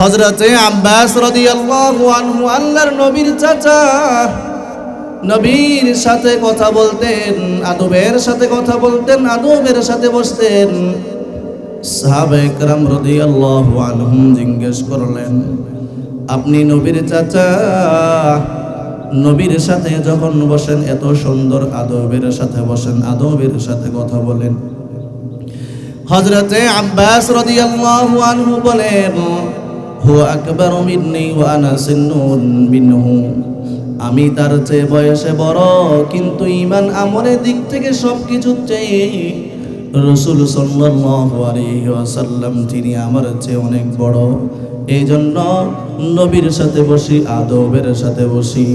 হযরতে আব্বাস রাদিয়াল্লাহু আনহু আল্লাহর নবীর চাচা, নবীর সাথে কথা বলতেন, আদবের সাথে কথা বলতেন, আদবের সাথে বসতেন। সাহাবায়ে কেরাম রাদিয়াল্লাহু আনহুম জিজ্ঞেস করলেন, আপনি নবীর চাচা, নবীর সাথে যখন বসেন এত সুন্দর আদবের সাথে বসেন, আদবের সাথে কথা বলেন। হযরতে আব্বাস রাদিয়াল্লাহু আনহু বলেন, হুয়া আকবারু মিন্নি ওয়া আনা সিন্নুন মিনহু, আমি তার চেয়ে বয়সে বড়, কিন্তু ঈমান আমলের দিক থেকে সবকিছু চেয়ে রাসূল সাল্লাল্লাহু আলাইহি ওয়াসাল্লাম তিনি আমার চেয়ে অনেক বড়। এই জন্য নবীর সাথে বসি, আদবের সাথে বসি,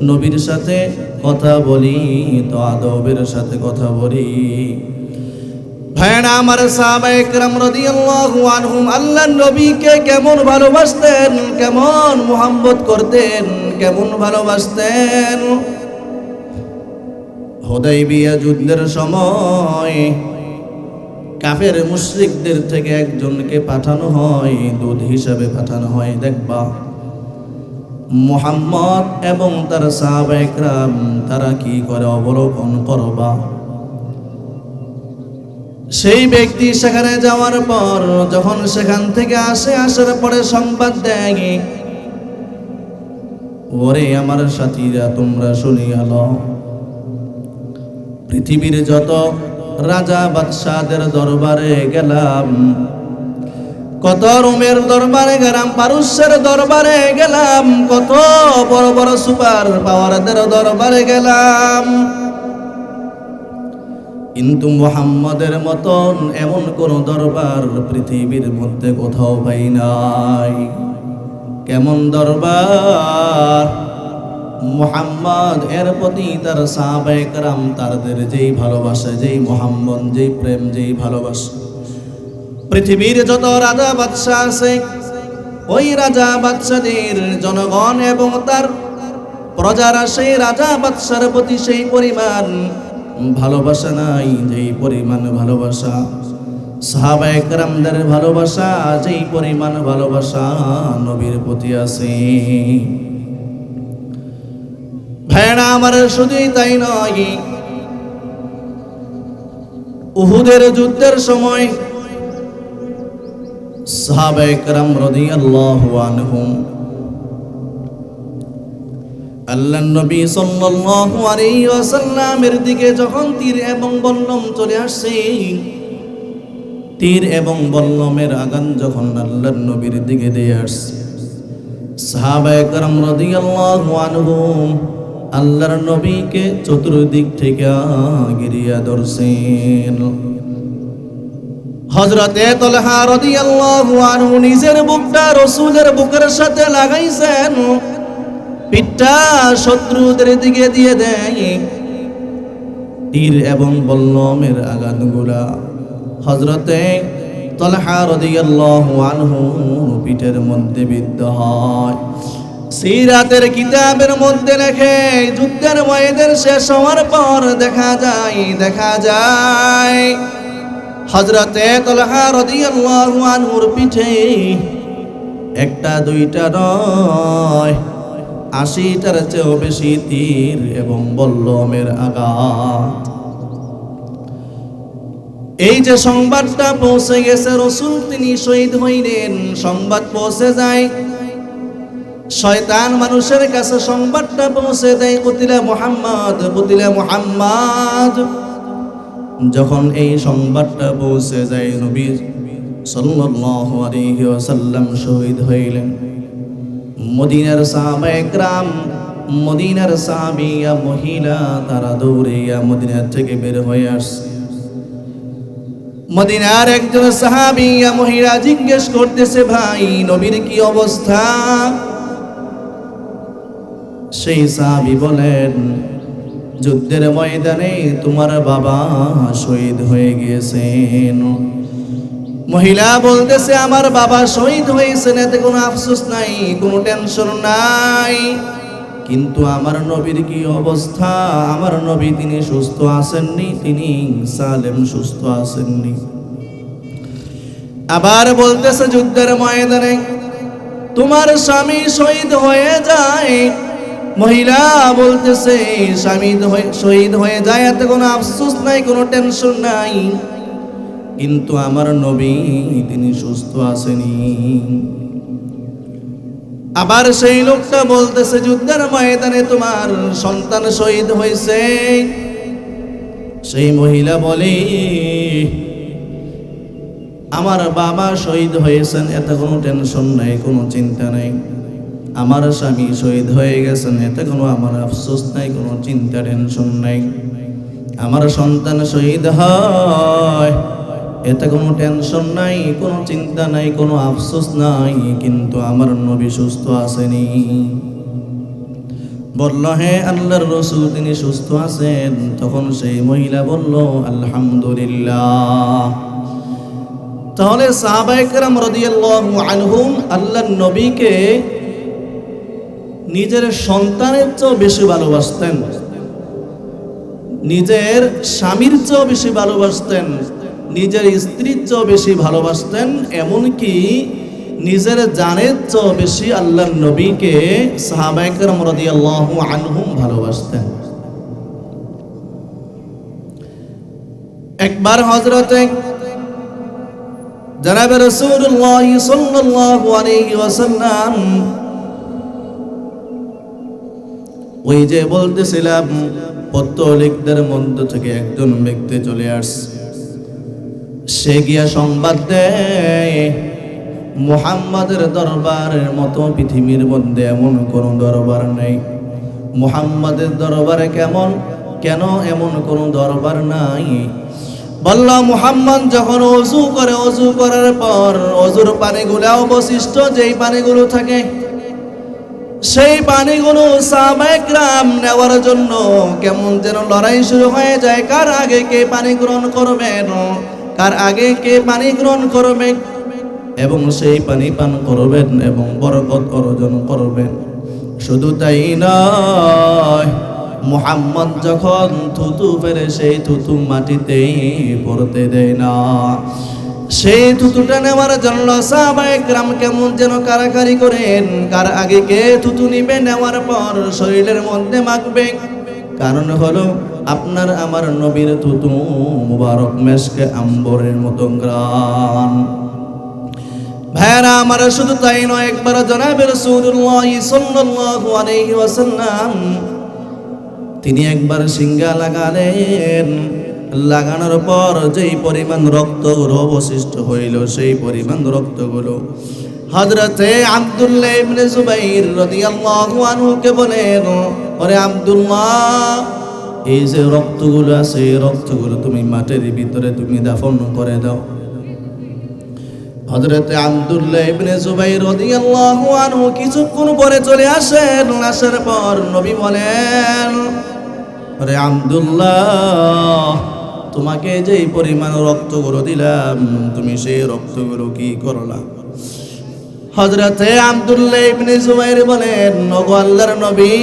নবীর সাথে কথা বলি তো আদবের সাথে কথা বলি। ভাইরা আমার, সাহাবায়ে কেরাম রাদিয়াল্লাহু আনহুম আল্লাহর নবীকে কেমন ভালোবাসতেন, কেমন মুহাব্বত করতেন, কেমন ভালোবাসতেন। হুদাইবিয়া যুদ্ধের সময় কাফের মুশরিকদের থেকে একজনকে পাঠানো হয়, দূত হিসাবে পাঠানো হয়। দেখবা মুহাম্মদ এবং তার সাহাবায়ে কেরাম তারা কি করে, অবলোকন করবা। সেই ব্যক্তি সেখানে যাওয়ার পর যখন সেখান থেকে আসার পরে সংবাদ দেয়, ওরে আমার সাথীরা তোমরা শুনিয়া লও, পৃথিবীর যত রাজা বাদশাদের দরবারে গেলাম, কত রোমের দরবারে গেলাম, পারস্যের দরবারে গেলাম, কত বড় বড় সুপার পাওয়ারদের দরবারে গেলাম, কিন্তু মুহাম্মদের মতন এমন কোন দরবার পৃথিবীর মধ্যে কোথাও পাই নাই। কেমন দরবার! মুহাম্মদ এর প্রতি তার সাহাবায়ে কেরাম তাদের যেই ভালোবাসা, যেই মুহাম্মদ, যেই প্রেম, যেই ভালোবাসা, পৃথিবীর যত রাজা বাদশা আছে ওই রাজা বাদশাদের জনগণ এবং তার প্রজারা সেই রাজা বাদশার প্রতি সেই পরিমাণ ভালোবাসা নাই, যেই পরিমাণ ভালোবাসা সাহাবায়ে কেরামদের ভালোবাসা, যেই পরিমাণ ভালোবাসা নবীর প্রতি আছে। ভাইরা আমার, শুধুই তাই নয়, উহুদের যুদ্ধের সময় সাহাবায়ে কেরাম রাদিয়াল্লাহু আনহুম আল্লাহর নবী সাল্লাল্লাহু আলাইহি ওয়াসাল্লামের দিকে যখন তীর এবং বল্লম চলে আসছে, তীর এবং বল্লমের আগান যখন আল্লাহর নবীর দিকে দিয়ে আসছে, সাহাবায়ে কেরাম রাদিয়াল্লাহু আনহুম আল্লাহর নবীকে চতুর্দিক থেকে ঘিরিয়া ধরছেন। হযরতে তালহা রাদিয়াল্লাহু আনহু নিজের বুকটা রাসূলের বুকের সাথে লাগাইছেন, পিঠটা শত্রুদের দিকে দিয়ে দেয়, তীর এবং বল্লমের আঘাতগুলা হযরতে তালহা রাদিয়াল্লাহু আনহু পিঠের মধ্যে বিদ্ধ হয়। সিরাতের কিতাবের মধ্যে লেখে, যুদ্ধের ময়দান শেষ হওয়ার পর দেখা যায় হযরতে তালহা রাদিয়াল্লাহু আনহুর পিঠে একটা দুইটা নয়, ৮০টার চেয়েও বেশি তীর এবং বল্লমের আঘাত। এই যে সংবাদটা পৌঁছে গেছে, রাসূল তিনি শহীদ হইলেন, সংবাদ পৌঁছে যায়, শয়তান মানুষের কাছে সংবাদটা পৌঁছে দেয়, কুতিলা মুহাম্মদ, কুতিলা মুহাম্মদ। যখন এই সংবাদটা পৌঁছে যায়, নবী সাল্লাল্লাহু আলাইহি ওয়াসাল্লাম শহীদ হইলেন। মদিনার সাহাবায়ে কেরাম, মদিনার সাহাবিয়া মহিলা তারা দৌড়িয়া মদিনা থেকে বের হয়ে আসছে। মদিনার একজন সাহাবিয়া মহিলা জিজ্ঞেস করতেছে, ভাই নবীর কি অবস্থা? সেই সাহাবী বলেন, যুদ্ধের ময়দানে তোমার বাবা শহীদ হয়ে গিয়েছেন। মহিলা বলতেছে, আমার বাবা শহীদ হয়েছেন, এতে কোনো আফসোস নাই, কোনো টেনশন নাই, কিন্তু আমার নবীর কি অবস্থা? আমার নবী তিনি সুস্থ আছেননি, তিনি সালেম সুস্থ আছেননি। আবার বলতেছে, যুদ্ধের ময়দানে তোমার স্বামী শহীদ হয়ে যায়। মহিলা বলতেছে স্বামী শহীদ হয়ে যায়, এতে কোনো আফসোস নাই, কোনো টেনশন নাই, কিন্তু আমার নবী তিনি সুস্থ আসেনি। আবার সেই লোকটা বলতেছে যুদ্ধের ময়দানে তোমার সন্তান শহীদ হয়েছে। সেই মহিলা বলে আমার বাবা শহীদ হয়েছেন, এতে কোনো টেনশন নাই, কোনো চিন্তা নাই। আমার স্বামী শহীদ হয়ে গেছেন, এতে কোনো আমার আফসোস নাই, কোনো চিন্তা টেনশন নাই। আমার সন্তান শহীদ হয়, এতে কোনো টেনশন নাই, কোনো চিন্তা নাই, কোনো আফসোস নাই, কিন্তু আমার নবী সুস্থ আসেনি। বলল হে আল্লাহর রাসূল তিনি সুস্থ আছেন। তখন সেই মহিলা বলল আলহামদুলিল্লাহ। তাহলে সাহাবায়ে কেরাম রাদিয়াল্লাহু আনহুম আল্লাহর নবীকে নিজের সন্তানের চেয়েও বেশি ভালোবাসতেন, নিজের স্বামীর চেয়েও বেশি ভালোবাসতেন, নিজের স্ত্রীর চেয়েও বেশি ভালোবাসতেন, এমনকি নিজের জানের চেয়েও বেশি আল্লাহর নবীকে সাহাবায়ে কেরাম রাদিয়াল্লাহু আনহুম ভালোবাসতেন। একবার হযরতে জনাবে রাসূলুল্লাহ সাল্লাল্লাহু আলাইহি ওয়াসাল্লাম ওই যে বলতেছিলাম পত্তলিকদের মধ্য থেকে একজন ব্যক্তি চলে আসছে। সে গিয়া সংবাদ দেয় মুহাম্মাদের দরবারের মতো পৃথিবীর মধ্যে এমন কোনো দরবার নেই। মুহাম্মাদের দরবারে কেন এমন কোনো দরবার নাই। বলল মুহাম্মদ যখন ওযু করে, ওযু করার পর ওযুর পানিগুলো অবশিষ্ট যেই পানিগুলো থাকে, সেই পানিগুলো সাহাবায়ে কেরাম নেওয়ার জন্য কেমন যেন লড়াই শুরু হয়ে যায়। কার আগে কে পানি গ্রহণ করবেন, কার আগে কে পানি গ্রহণ করবেন এবং সেই পানি পান করবেন এবং বরকত অর্জন করবেন। শুধু তাই নয়, মুহাম্মদ যখন থুতু ফেলে সেই থুতু মাটিতে পড়তে দেয় না। সেই থুতুটা নেওয়ার জন্য সাহাবায়ে কেরাম কেমন যেন কারাকারি করেন, কার আগে কে থুতু নিবে, নেওয়ার পর শরীরের মধ্যে মাখবে। কারণ হলো আপনার আমার নবীর থুতু মুবারক মেশকে আম্বরের মতো ঘ্রাণ। ভাইরা আমার, শুধু তাই নয়, একবার জনাবে রাসূলুল্লাহ সাল্লাল্লাহু আলাইহি ওয়াসাল্লাম তিনি একবার সিঙ্গা লাগালেন। লাগানোর পর যেই পরিমাণ রক্তগুলো অবশিষ্ট হইল, সেই পরিমাণ রক্তগুলো হযরতে আব্দুল্লাহ ইবনে জুবাইর রাদিয়াল্লাহু আনহুকে বলেন, ওরে আব্দুল্লাহ, এই যে রক্তগুলো আছে এই রক্তগুলো তুমি মাটির ভিতরে তুমি দাফন করে দাও। হযরতে আব্দুল্লাহ ইবনে জুবাইর রাদিয়াল্লাহু আনহু কিছুক্ষণ পরে চলে আসেন। আসার পর নবী বলেন, আরে আব্দুল্লাহ, তোমাকে যেই পরিমাণ রক্তগুলো দিলাম তুমি সেই রক্তগুলো কি করলা? হযরতে আব্দুল্লাহ ইবনে জুবাইর বলেন, ওগো আল্লাহর নবী,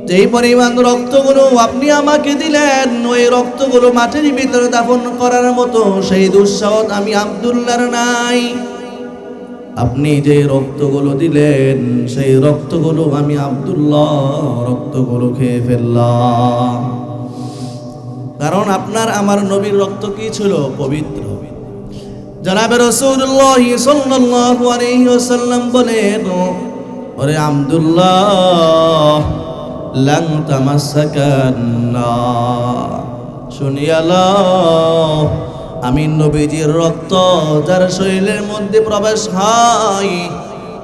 যেই পরিমাণ রক্তগুলো আপনি আমাকে দিলেন ওই রক্তগুলো মাটির ভিতরে দাফন করার মতো সেই দুঃসাহস আমি আব্দুল্লাহর নাই। আপনি যে রক্তগুলো দিলেন সেই রক্তগুলো আমি আব্দুল্লাহ রক্তগুলো খেয়ে ফেললাম। কারণ আপনার আমার নবীর রক্ত কি ছিল? পবিত্র। জনাবে রাসূলুল্লাহ সাল্লাল্লাহু আলাইহি ওয়াসাল্লাম বলেন, ওরে আব্দুল্লাহ, লান তামাসসাকান নার, শুনিয়া লও, আমি নবীজির রক্ত যার শরীরের মধ্যে প্রবেশ হয়,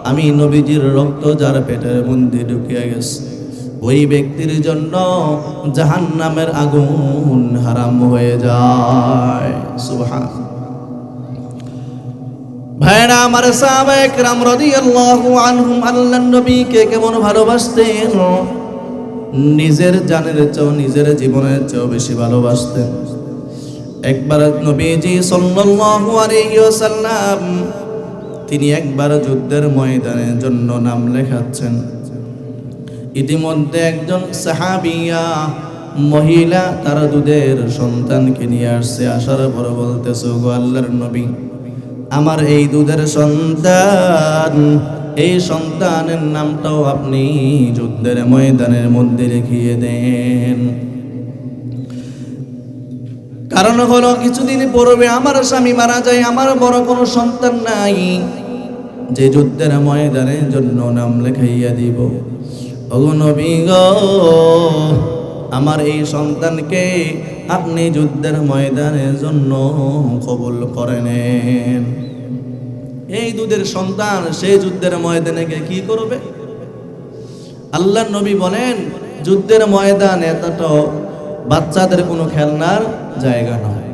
আমি নবীজির রক্ত যার পেটের মধ্যে ঢুকিয়া গেছে, ওই ব্যক্তির জন্য জাহান্নামের আগুন হারাম হয়ে যায়। সুবহানাল্লাহ। ভাইরা আমার, সাহাবায়ে কেরাম রাদিয়াল্লাহু আনহুম আল্লাহর নবীকে কেমন ভালোবাসতেন, নিজের জানের চেয়ে নিজের জীবনের চেয়ে বেশি ভালোবাসতেন। একবার নবীজি সাল্লাল্লাহু আলাইহি ওয়াসাল্লাম তিনি একবার যুদ্ধের ময়দানের জন্য নাম লেখাচ্ছেন। ইতিমধ্যে একজন সাহাবিয়া মহিলা তার দুধের সন্তানকে নিয়ে আসছে। আসার পর বলতেছে, গো আল্লাহর নবী, আমার এই দুধের সন্তান, এই সন্তানের নামটাও আপনি যুদ্ধের ময়দানের মধ্যে লিখিয়ে দেন। কারণ হলো কিছুদিন পূর্বে আমার স্বামী মারা যায়, আমার বড় কোনো সন্তান নাই, যে যুদ্ধের ময়দানের জন্য নাম লেখাইয়া দিব। ওগো নবী গো, আমার এই সন্তানকে আপনি যুদ্ধের ময়দানের জন্য কবুল করে নেন। এই দুধের সন্তান সেই যুদ্ধের ময়দানে গিয়ে কি করবে? আল্লাহর নবী বলেন, যুদ্ধের ময়দান এতটা বাচ্চাদের কোনো খেলনার জায়গা নয়।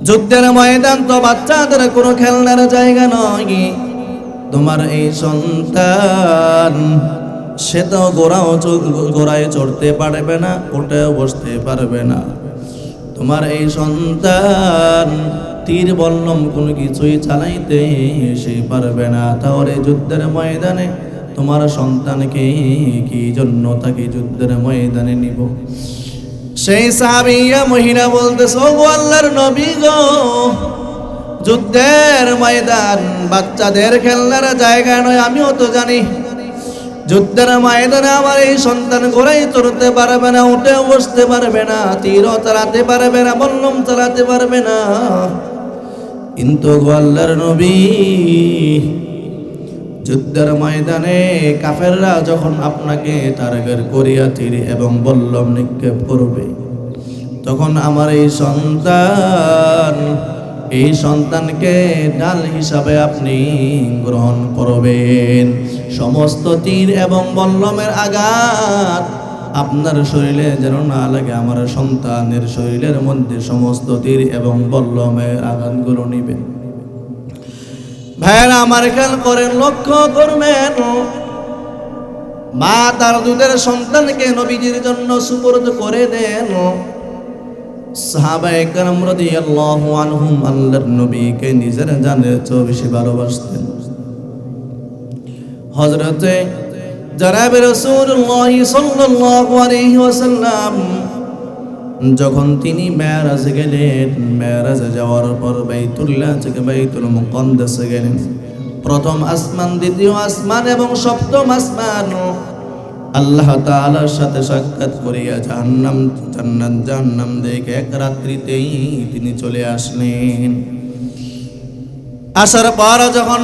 যুদ্ধের ময়দান তো বাচ্চাদের কোনো খেলনার জায়গা নয়। তোমার এই সন্তান, সে তো গোড়ায় চড়তে পারবে না, উঠেও বসতে পারবে না। তোমার এই সন্তান তীর বল্লম কোনো কিছুই চালাইতে সে পারবে না। তাহলে যুদ্ধের ময়দানে তোমার সন্তানকে কি জন্য তাকে যুদ্ধের ময়দানে নিব? সেই সাহাবিয়া মহিলা বলতেছে, ওগো আল্লাহর নবী গো, যুদ্ধের ময়দান বাচ্চাদের খেলনার জায়গা নয়, আমিও তো জানি। যুদ্ধের ময়দানে আমার এই সন্তান ঘোড়ায় চড়তে পারবে না, উঠে বসতে পারবে না, তীরও চালাতে পারবে না, বল্লম চালাতে পারবে না। কিন্তু আল্লাহর নবী, যুদ্ধের ময়দানে কাফেররা যখন আপনাকে টার্গেট করিয়া তীর এবং বল্লম নিক্ষেপ করবে, তখন আমার এই সন্তানকে ঢাল হিসাবে আপনি গ্রহণ করবেন। সমস্ত তীর এবং বল্লমের আঘাত আপনার শরীরে যেন না লাগে, আমার সন্তানের শরীরের মধ্যে সমস্ত তীর এবং বল্লমের আঘাতগুলো নিবেন। ভাইরা আমার খেয়াল করেন, লক্ষ্য করবেন, মা তার দুধের সন্তানকে নবীজির জন্য সুপর্দ করে দেন। সাহাবায়ে কেরাম রাদিয়াল্লাহু আনহুম আল্লাহর নবীকে নিজের জানের চেয়ে বেশি ভালোবাসতেন। হযরতে জনাবে রাসূলুল্লাহ সাল্লাল্লাহু আলাইহি ওয়াসাল্লাম যখন তিনি মেরাজে গেলেন, মেরাজে যাওয়ার পর বাইতুল্লাহ থেকে বাইতুল মুকাদ্দাসে গেলেন। প্রথম আসমান, দ্বিতীয় আসমান এবং সপ্তম আসমান আল্লাহ তাআলার সাথে সাক্ষাৎ করিয়া জান্নাত দেখে এক রাত্রিতেই তিনি চলে আসলেন। আসার পর যখন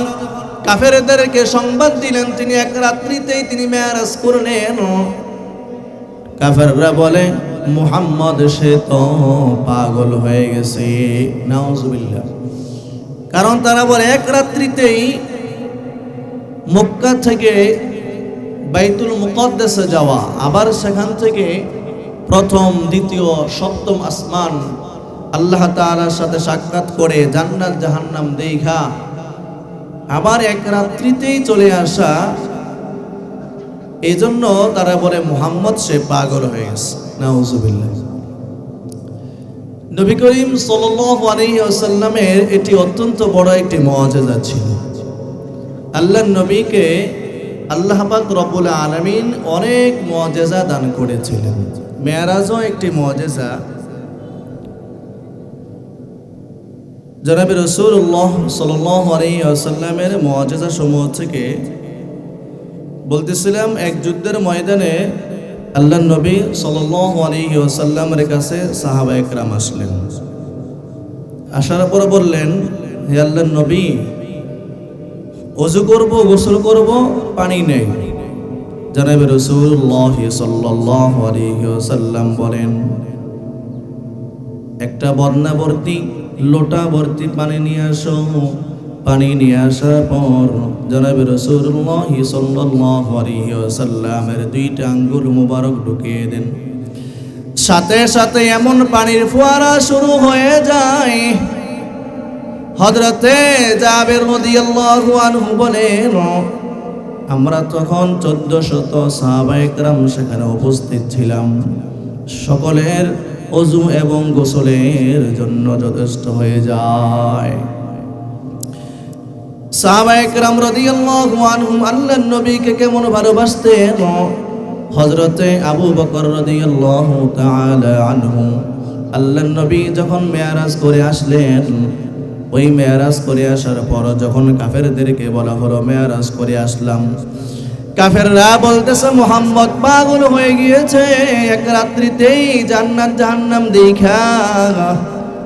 কাফেরদেরকে সংবাদ দিলেন, তিনি এক রাত্রিতেই তিনি মেরাজ করলেন। কাফেররা বলে, মুহাম্মদ সে তো পাগল হয়ে গেছে, নাউজুবিল্লাহ। কারণ তারা বলে এক রাত্রিতেই মক্কা থেকে বাইতুল মুকাদ্দাসে যাওয়া, আবার সেখান থেকে প্রথম, দ্বিতীয়, সপ্তম আসমান আল্লাহ তাআলার সাথে সাক্ষাৎ করে জান্নাত জাহান্নাম দেখা আবার এক রাত্রিতেই চলে আসা, এই জন্য তারা বলে মুহাম্মদ সে পাগল হয়ে গেছে, নাউজুবিল্লাহ। নবী করিম সাল্লাল্লাহু আলাইহি ওয়াসাল্লামের এটি অত্যন্ত বড় একটি মুআজিজা ছিল। আল্লাহর নবীকে আল্লাহ পাক রব্বুল আলামিন অনেক মুআজিজা দান করেছিলেন। মেরাজও একটি মুআজিজা। জনাবে রাসূলুল্লাহ সাল্লাল্লাহু আলাইহি ওয়াসাল্লামের মুআজিজা সমূহ থেকে বলতেছিলাম, এক যুদ্ধের ময়দানে আল্লাহর নবী সাল্লাল্লাহু আলাইহি ওয়াসাল্লামের কাছে সাহাবায়ে কেরাম আসলেন। আসার পর বললেন, হে আল্লাহর নবী, ওযু করব, গোসল করব, পানি নেই। জনাবে রাসূলুল্লাহ সাল্লাল্লাহু আলাইহি ওয়াসাল্লাম বলেন, একটা বদনা ভর্তি, লোটা ভর্তি পানি নিয়ে আসো। পানি নিয়ে আসার পর জনাবে রাসূলুল্লাহ সাল্লাল্লাহু আলাইহি ওয়াসাল্লামের দুইটা আঙ্গুল মুবারক ঢুকিয়ে দেন। সাথে সাথে এমন পানির ফোয়ারা শুরু হয়ে যায়। হযরতে জাবের রাদিয়াল্লাহু আনহু বলেন, আমরা তখন 1400 সাহাবায়ে কেরাম সেখানে উপস্থিত ছিলাম। সকলের ওযু এবং গোসলের জন্য যথেষ্ট হয়ে যায়। সাহাবায়ে কেরাম রাদিয়াল্লাহু আনহুম আল্লাহর নবীকে কেমন ভালোবাসতেন। হযরতে আবু বকর রাদিয়াল্লাহু তাআলা আনহু আল্লাহর নবী যখন মেরাজ করে আসলেন, ওই মেরাজ করে আসার পর যখন কাফেরদেরকে বলা হলো মেরাজ করে আসলাম, কাফেররা বলতেছে মুহাম্মদ পাগল হয়ে গিয়েছে, এক রাত্রিতেই জান্নাত জাহান্নাম দেখা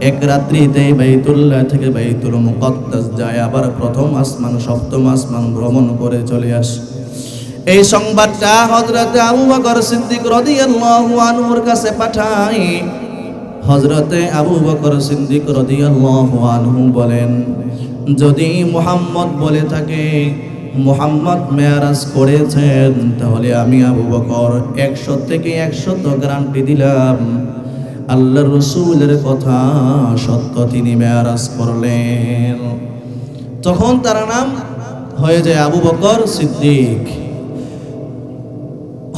এক রাত্রিতেই বাইতুল্লাহ থেকে বাইতুল মুকাদ্দাস যায়, আবার প্রথম আসমান সপ্তম আসমান ভ্রমণ করে চলে আসে। এই সংবাদটা হযরত আবু বকর সিদ্দিক রাদিয়াল্লাহু আনহুর কাছে পাঠায়। হযরতে আবু বকর সিদ্দিক রাদিয়াল্লাহু আনহু বলেন, যদি মুহাম্মদ বলে থাকে মুহাম্মদ মেরাজ করেছেন, তাহলে আমি আবু বকর 100 থেকে 100 গ্যারান্টি দিলাম আল্লাহর রাসূলের কথা সত্য, তিনি মেরাজ করলেন। তখন তার নাম হয়ে যায় আবু বকর সিদ্দিক।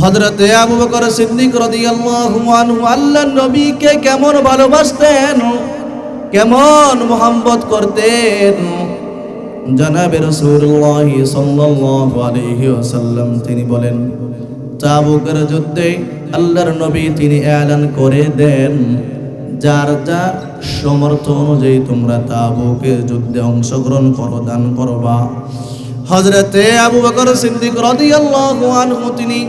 হযরতে আবু বকর সিদ্দিক রাদিয়াল্লাহু আনহু আল্লাহর নবীকে কেমন ভালোবাসতেন, কেমন মুহাব্বত করতেন। জনাবে রাসূলুল্লাহ সাল্লাল্লাহু আলাইহি ওয়াসাল্লাম তিনি বলেন, তাবুকের যুদ্ধে আল্লাহর নবী তিনি এলান করে দেন, যার যা সমর্থ অনুযায়ী তোমরা তাবুকের যুদ্ধে অংশগ্রহণ করো, দান করবা। হযরতে আবু বকর সিদ্দিক রাদিয়াল্লাহু আনহু তিনি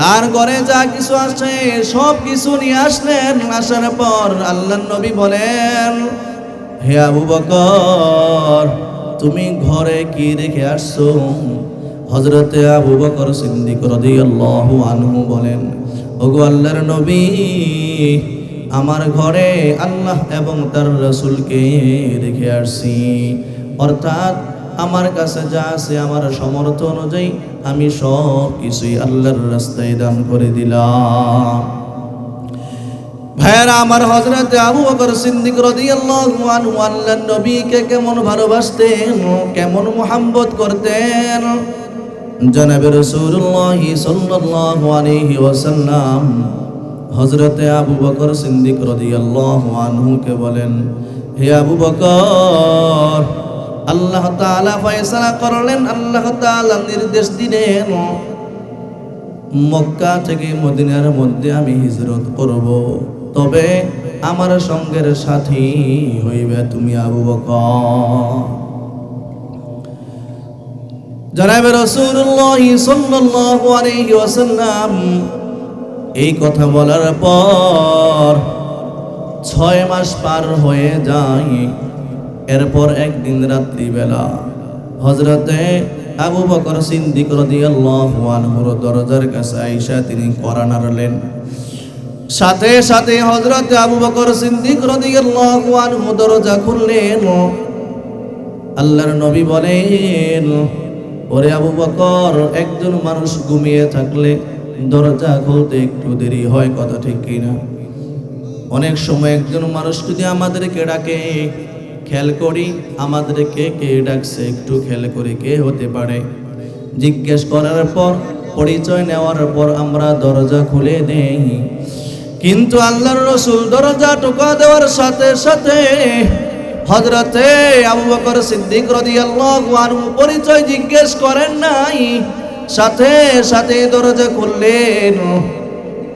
তার ঘরে যা কিছু আছে সব কিছু নিয়ে আসলেন। আসার পর আল্লাহর নবী বলেন, হে আবু বকর তুমি ঘরে কি রেখে আসছো? হযরতে আবু বকর সিদ্দিক রাদিয়াল্লাহু আনহু বলেন, ওগো আল্লাহর নবী, আমার ঘরে আল্লাহ এবং তার রাসূলকে রেখে আসছি, অর্থাৎ আমার কাছে যা আছে আমার সামর্থ্য অনুযায়ী আমি সব কিছুই আল্লাহর রাস্তায় দান করে দিলাম। ভাইরা আমার, হযরতে আবু বকর সিদ্দিক রাদিয়াল্লাহু আনহু আল্লাহর নবীকে কেমন ভালোবাসতেন, কেমন মুহাব্বত করতেন। জনাবে রাসূলুল্লাহ সাল্লাল্লাহু আলাইহি ওয়াসাল্লাম হযরতে আবু বকর সিদ্দিক রাদিয়াল্লাহু আনহুকে বলেন, হে আবু বকর, আল্লাহ তাআলা ফয়সালা করলেন, আল্লাহ তাআলা নির্দেশ দিলেন মক্কা থেকে মদিনার মধ্যে আমি হিজরত করব, তবে আমার সঙ্গের সাথী হইবে তুমি আবু বকর। জনাবে রাসূলুল্লাহ সাল্লাল্লাহু আলাইহি ওয়াসাল্লাম এই কথা বলার পর 6 মাস পার হয়ে যায়। এরপর একদিন রাত্রিবেলা হযরতে আবু বকর সিদ্দিক রাদিয়াল্লাহু আনহুর দরজার কাছে আয়েশা তিনি কড়া নাড়লেন। সাথে সাথে হযরতে আবু বকর সিদ্দিক রাদিয়াল্লাহু আনহু দরজা খুললেন। আল্লাহর নবী বলেন, ওরে আবু বকর, একজন মানুষ ঘুমিয়ে থাকলে দরজা খুলতে একটু দেরি হয়, কথা ঠিক কিনা? অনেক সময় একজন মানুষ যদি আমাদেরকে ডাকে, খেয়াল করি আমাদেরকে কে ডাকছে, একটু খেয়াল করি কে হতে পারে। জিজ্ঞেস করার পর পরিচয় নেওয়ার পর আমরা দরজা খুলে দেই। কিন্তু আল্লাহর রাসূল দরজা টোকা দেওয়ার সাথে সাথে হযরতে আবু বকর সিদ্দিক রাদিয়াল্লাহু আনহু পরিচয় জিজ্ঞেস করেন নাই, সাথে সাথে দরজা খুললেন।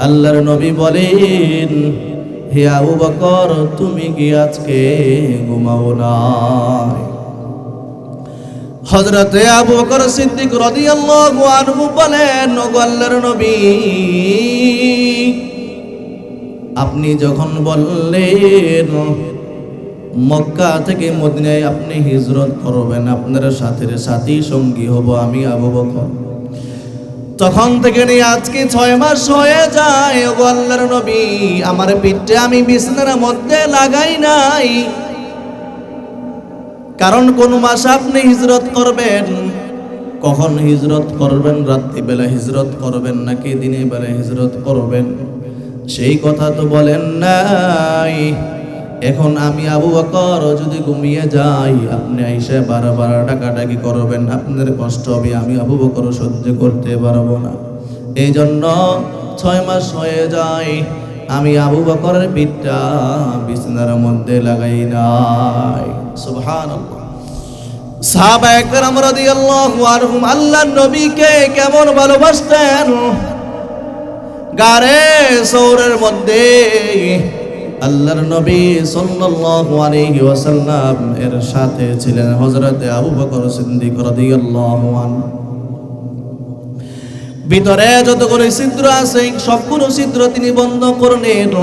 আল্লাহর নবী বলেন, হে আবু বকর, তুমি কি আজকে ঘুমাও না? হযরতে আবু বকর সিদ্দিক রাদিয়াল্লাহু আনহু বলেন, ওগো আল্লাহর নবী, আপনি যখন বললেন মক্কা থেকে মদিনায় আপনি হিজরত করবেন, আপনার সাথের সাথী সঙ্গী হব আমি আবু বকর, তখন থেকে নিয়ে আজকে 6 মাস হয়ে যায়। ওগো আল্লাহর নবী, আমার পিঠে আমি বিছানার মধ্যে লাগাই নাই, কারণ কোন মাস আপনি হিজরত করবেন, কখন হিজরত করবেন, রাত্রিবেলা হিজরত করবেন নাকি দিনের বেলা হিজরত করবেন, সেই কথা তো বলেন নাই। এখন আমি আবু বকর যদি ঘুমিয়ে যাই, আপনি আইসা বারবার ডাকাডাকি করবেন, আপনার কষ্ট হবে, আমি আবু বকর সহ্য করতে পারবো না। এই জন্য 6 মাস হয়ে যায় আমি আবু বকরের পিঠটা বিছানার মধ্যে লাগাই নাই। সুবহানাল্লাহ। সাহাবায়ে কেরাম রাদিয়াল্লাহু আনহুম আল্লাহর নবীকে কেমন ভালোবাসতেন। গারে সৌরের মধ্যে আল্লাহর নবী সাল্লাল্লাহু আলাইহি ওয়াসাল্লাম এর সাথে ছিলেন হযরতে আবু বকর সিদ্দিক রাদিয়াল্লাহু আনহু। ভিতরে যতগুলো ছিদ্র আছে সবগুলো ছিদ্র তিনি বন্ধ করলেন।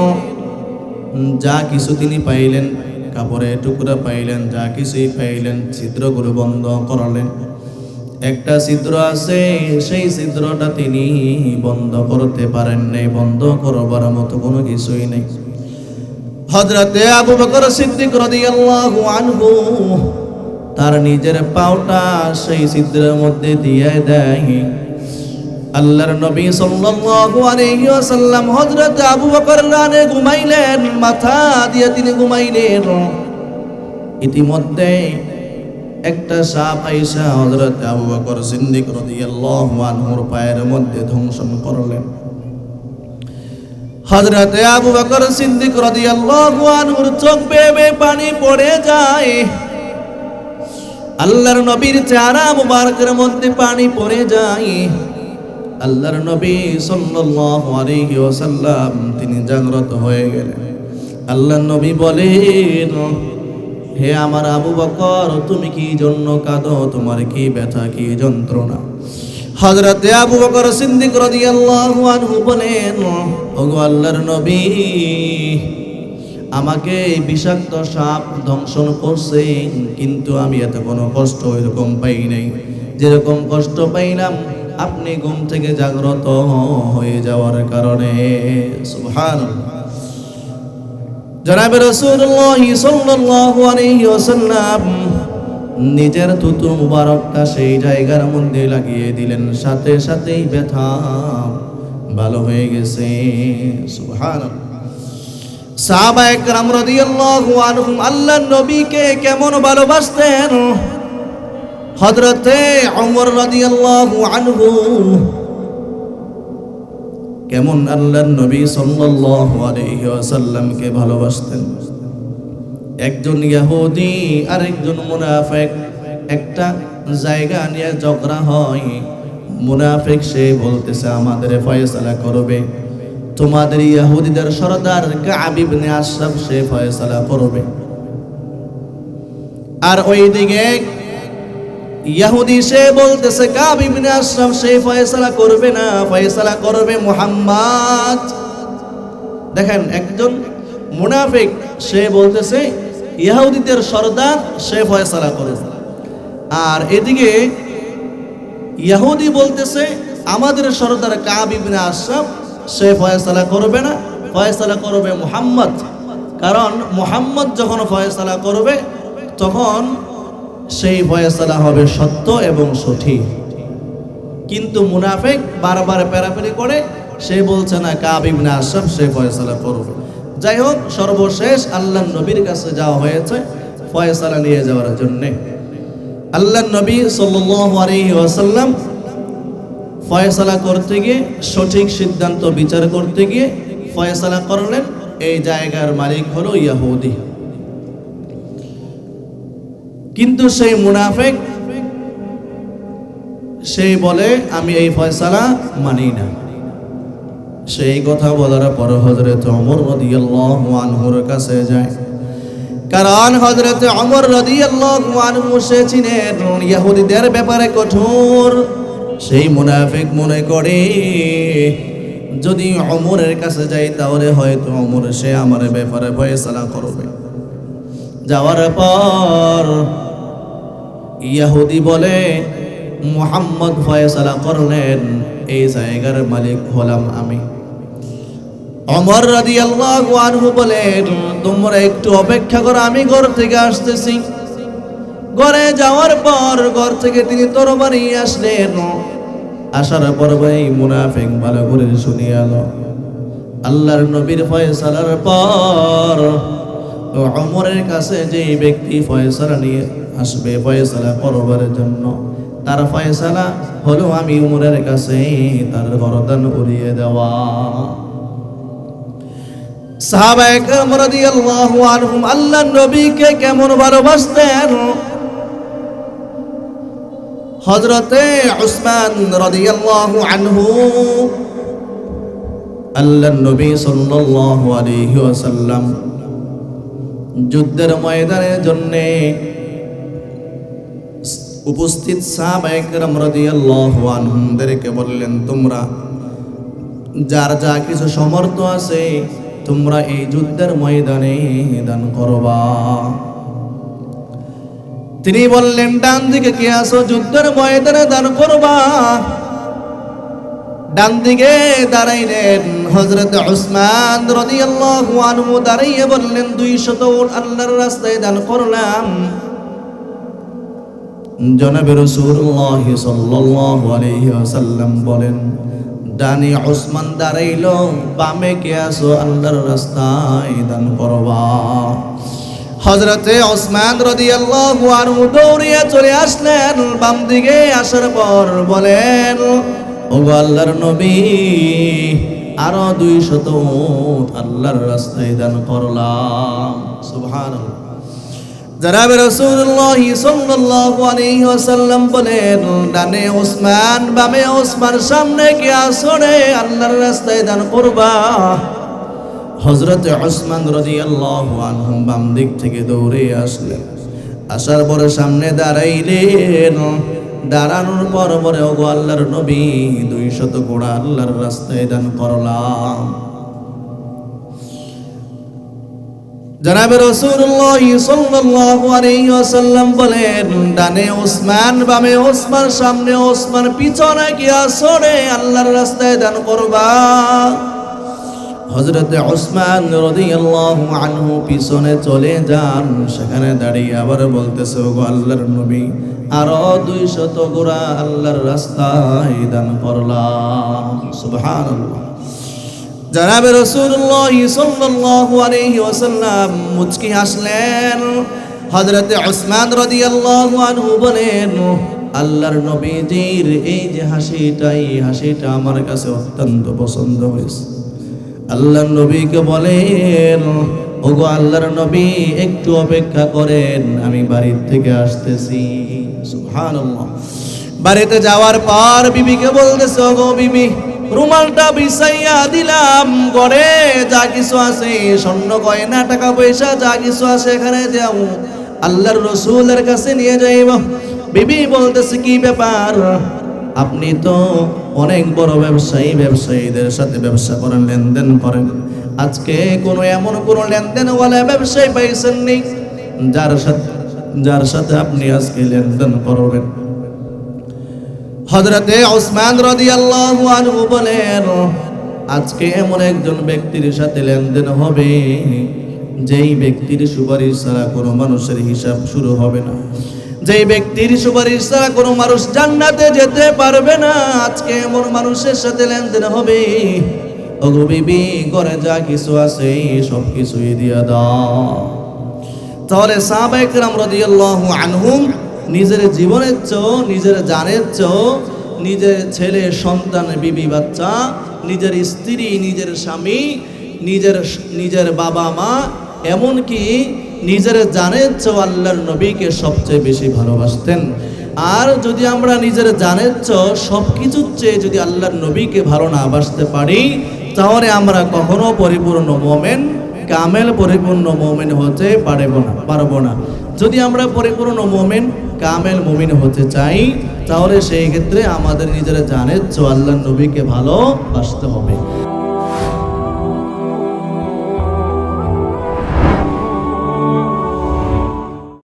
যা কিছু তিনি পাইলেন, কাপড়ের টুকরা পাইলেন, যা কিছুই পাইলেন, ছিদ্রগুলো বন্ধ করলেন। একটা ছিদ্র আছে, সেই ছিদ্রটা তিনি বন্ধ করতে পারেন নাই, বন্ধ করবার মতো কোনো কিছুই নেই। হযরতে আবু বকর সিদ্দিক রাদিয়াল্লাহু আনহু তার নিজের পাওটা সেই ছিদ্রের মধ্যে দিয়ে দেয়। আল্লাহর নবী সাল্লাল্লাহু আলাইহি ওয়াসাল্লাম হযরত আবু বকর রানে ঘুমাইলেন, মাথা দিয়ে তিনি ঘুমাইলেন। ইতিমধ্যে একটা সাপ আইসা হযরত আবু বকর সিদ্দিক রাদিয়াল্লাহু আনহুর পায়ের মধ্যে দংশন করলেন। হযরত আবু বকর সিদ্দিক রাদিয়াল্লাহু আনহুর চোখ বেয়ে বেয়ে পানি পড়ে যায়। আল্লাহর নবীর চেহারা মুবারকের মধ্যে পানি পড়ে যায়। আল্লাহর নবী সাল্লাল্লাহু আলাইহি ওয়াসাল্লাম তিনি জাগ্রত হয়ে গেলেন। আল্লাহর নবী বলেন, হে আমার আবু বকর, তুমি কি জন্য কাঁদো? তোমার কি ব্যথা, কি যন্ত্রণা? হযরতে আবু বকর সিদ্দিক রাদিয়াল্লাহু আনহু বলেন, ওগো আল্লাহর নবী, আমাকে বিষাক্ত সাপ দংশন করছে, কিন্তু আমি এত কোনো কষ্ট এরকম পাই নাই যেরকম কষ্ট পাইলাম আপনি ঘুম থেকে জাগ্রত হয়ে যাওয়ার কারণে। সুবহানাল্লাহ। জনাবে রাসূলুল্লাহ সাল্লাল্লাহু আলাইহি ওয়াসাল্লাম নিজের থুতু মুবারকটা সেই জায়গার মধ্যে লাগিয়ে দিলেন, সাথে সাথেই ব্যথা ভালো হয়ে গেছে। সুবহানাল্লাহ। সাহাবায়ে কেরাম রাদিয়াল্লাহু আনহুম আল্লাহর নবীকে কেমন ভালোবাসতেন। হযরতে ওমর রাদিয়াল্লাহু আনহু কেমন আল্লাহর নবী সাল্লাল্লাহু আলাইহি ওয়াসাল্লামকে ভালোবাসতেন। একজন ইহুদি আর একজন মুনাফিক একটা জায়গা নিয়ে ঝগড়া হয়। মুনাফিক সে বলতেছে আমাদের ফয়সালা করবে, তোমাদের ইহুদিদের সরদার কাব ইবনে আশরাফ সে ফয়সালা করবে। আর ওইদিকে ইহুদি সে বলতেছে কাব ইবনে আশরাফ সে ফয়সালা করবে না, ফয়সালা করবে মুহাম্মদ। দেখেন, একজন মুনাফিক সে বলতেছে ইহুদিদের সরদার সে ফয়সালা করবে, আর এদিকে ইহুদি বলতেছে আমাদের সরদার কাব ইবনে আশরাফ সে ফয়সালা করবে না, ফয়সালা করবে মুহাম্মদ। কারণ মুহাম্মদ যখন ফয়সালা করবে তখন সেই ফয়সালা হবে সত্য এবং সঠিক। কিন্তু মুনাফিক বারবার পেরাপেরি করে, সে বলছে না কাব ইবনে আশরাফ সে ফয়সালা করবে। যাই হোক, সর্বশেষ আল্লাহর নবীর কাছে যাওয়া হয়েছে ফয়সালা নিয়ে যাওয়ার জন্য। আল্লাহর নবী সাল্লাল্লাহু আলাইহি ওয়াসাল্লাম ফয়সালা করতে গিয়ে, সঠিক সিদ্ধান্ত বিচার করতে গিয়ে ফয়সালা করলেন এই জায়গার মালিক হলো ইহুদি। কিন্তু সেই মুনাফিক সে বলে আমি এই ফয়সালা মানি না। সেই কথা বলার পর হযরত ওমর রাদিয়াল্লাহু আনহুর কাছে যায়। কারণ হযরত ওমর রাদিয়াল্লাহু আনহু সে ছিলেন ইহুদিদের ব্যাপারে কঠোর। সেই মুনাফিক মনে করে যদি ওমরের কাছে যাই তাহলে হয়তো ওমর সে আমার ব্যাপারে ফয়সালা করবে। যাওয়ার পর ইহুদি বলে মুহাম্মদ ফয়সালা করলেন এই জায়গার মালিক হলাম আমি। ওমর রাদিয়াল্লাহু আনহু বলেন তোমরা একটু অপেক্ষা করো, আমি ঘর থেকে আসতেছি। ঘরে যাওয়ার পর ঘর থেকে তিনি তরবারি আসলেন। আসার পর ভাই মুনাফিক ভালো করে শুনিয়ে এলো আল্লাহর নবীর ফয়সালার পর ওমরের কাছে যে ব্যক্তি ফয়সালা নিয়ে আসবে ফয়সালা করবার জন্য, তার ফয়সালা হলো আমি ওমরের কাছে তার গর্দান উড়িয়ে দেওয়া। সাহাবায়ে কেরাম রাদিয়াল্লাহু আনহুম আল্লাহর নবীকে কেমন ভালোবাসতেন। হযরতে উসমান রাদিয়াল্লাহু আনহু আল্লাহর নবী সাল্লাল্লাহু আলাইহি ওয়াসাল্লাম যুদ্ধের ময়দানের জন্য উপস্থিত সাহাবায়ে কেরাম রাদিয়াল্লাহু আনহুমদেরকে বললেন, তোমরা যার যা কিছু সামর্থ্য আছে তোমরা এই যুদ্ধের ময়দানে দান করবা। তিনি বললেন, ডান দিকে কে আছো যুদ্ধের ময়দানে দান করবা? ডান দিকে দাঁড়াইলেন হযরত উসমান রাদিয়াল্লাহু আনহু, দাঁড়িয়ে বললেন, 200 উট আল্লাহর রাস্তায় দান করলাম। জনাবে রাসূলুল্লাহ সাল্লাল্লাহু আলাইহি ওয়াসাল্লাম বলেন, ডানে উসমান দাঁড়াইলো, বামে কে আছো আল্লাহর রাস্তায় দান করবা। হযরতে উসমান রাদিয়াল্লাহু আনহু দৌড়িয়ে চলে আসলেন। বাম দিকে আসার পর বলেন, ওগো আল্লাহর নবী, আরো 200 উট আল্লাহর রাস্তায় দান করলাম। সুবহানাল্লাহ। জনাবে রাসূলুল্লাহ সাল্লাল্লাহু আলাইহি ওয়াসাল্লাম বলেন, ডানে উসমান, বামে উসমান, সামনে কে আসরে আল্লাহর রাস্তায় দান করবা। হযরত উসমান রাদিয়াল্লাহু আনহু বাম দিক থেকে দৌড়ে আসলেন। আসার পরে সামনে দাঁড়াইলেন। দাঁড়ানোর পর পরে, ওগো আল্লাহর নবী, 200 ঘোড়া আল্লাহর রাস্তায় দান করলাম। জনাবে রাসূলুল্লাহ সাল্লাল্লাহু আলাইহি ওয়াসাল্লাম বলেন, ডানে উসমান, বামে উসমান, সামনে উসমান, পিছনে কি আসরে আল্লাহর রাস্তায় দান করবা। হযরত উসমান রাদিয়াল্লাহু আনহু পিছনে চলে যান। সেখানে দাঁড়িয়ে আবার বলতেছে, ওগো আল্লাহর নবী, আরো 200 ঘোড়া আল্লাহর রাস্তায় দান করলাম। সুবহানাল্লাহ। জনাবে রাসূলুল্লাহ সাল্লাল্লাহু আলাইহি ওয়াসাল্লাম মুচকি হাসলেন। হযরত উসমান রাদিয়াল্লাহু আনহু বলেন, আল্লাহর নবীজির এই যে হাসিটা আমার কাছে অত্যন্ত পছন্দ হয়েছে। আল্লাহর নবীকে বলেন, ওগো আল্লাহর নবী, একটু অপেক্ষা করেন, আমি বাড়ির থেকে আসতেছি। সুবহানাল্লাহ। বাড়িতে যাওয়ার পর বিবিকে বলতেছে, ওগো বিবি, রুমালটা বিছাইয়া দিলাম, ঘরে যা কিছু আছে, স্বর্ণ গয়না, টাকা পয়সা যা কিছু আছে এখানে যাও, আল্লাহর রাসূলের কাছে নিয়ে যাইব। বিবি বলতেছে, কি ব্যাপার? আপনি তো অনেক বড় ব্যবসায়ী, ব্যবসায়ীদের সাথে ব্যবসা করেন, লেনদেন করেন, আজকে এমন কোনো লেনদেনওয়ালা ব্যবসায়ী পাইছেন নি যার সাথে আপনি আজকে লেনদেন করবেন? হযরতে উসমান রাদিয়াল্লাহু আনহু বলেন, আজকে এমন একজন ব্যক্তির সাথে লেনদেন হবে যেই ব্যক্তির সুপারিশ ছাড়া কোনো মানুষের হিসাব শুরু হবে না, যেই ব্যক্তির সুপারিশ ছাড়া কোনো মানুষ জান্নাতে যেতে পারবে না। আজকে এমন মানুষের সাথে লেনদেন হবে। ওগো বিবি, ঘরে যা কিছু আছে সব কিছুই দিয়া দাও। তাহলে সাহাবায়ে কেরাম রাদিয়াল্লাহু আনহুম নিজের জীবনের চেয়েও, নিজের জানের চেয়েও, নিজের ছেলে, সন্তান, বিবি, বাচ্চা, নিজের স্ত্রী, নিজের স্বামী, নিজের বাবা মা, এমনকি নিজের জানের চেয়েও আল্লাহর নবীকে সবচেয়ে বেশি ভালোবাসতেন। আর যদি আমরা নিজের জানের চেয়েও সব কিছুর চেয়ে যদি আল্লাহর নবীকে ভালো না বাসতে পারি, তাহলে আমরা কখনো পরিপূর্ণ মুমিন, কামেল পরিপূর্ণ মুমিন হতে পারবো না। যদি আমরা পরিপূর্ণ মুমিন, কামেল মুমিন হতে চাই, তাহলে সেই ক্ষেত্রে আমাদের নিজের জানের চেয়ে আল্লাহর নবীকে ভালোবাসতে হবে।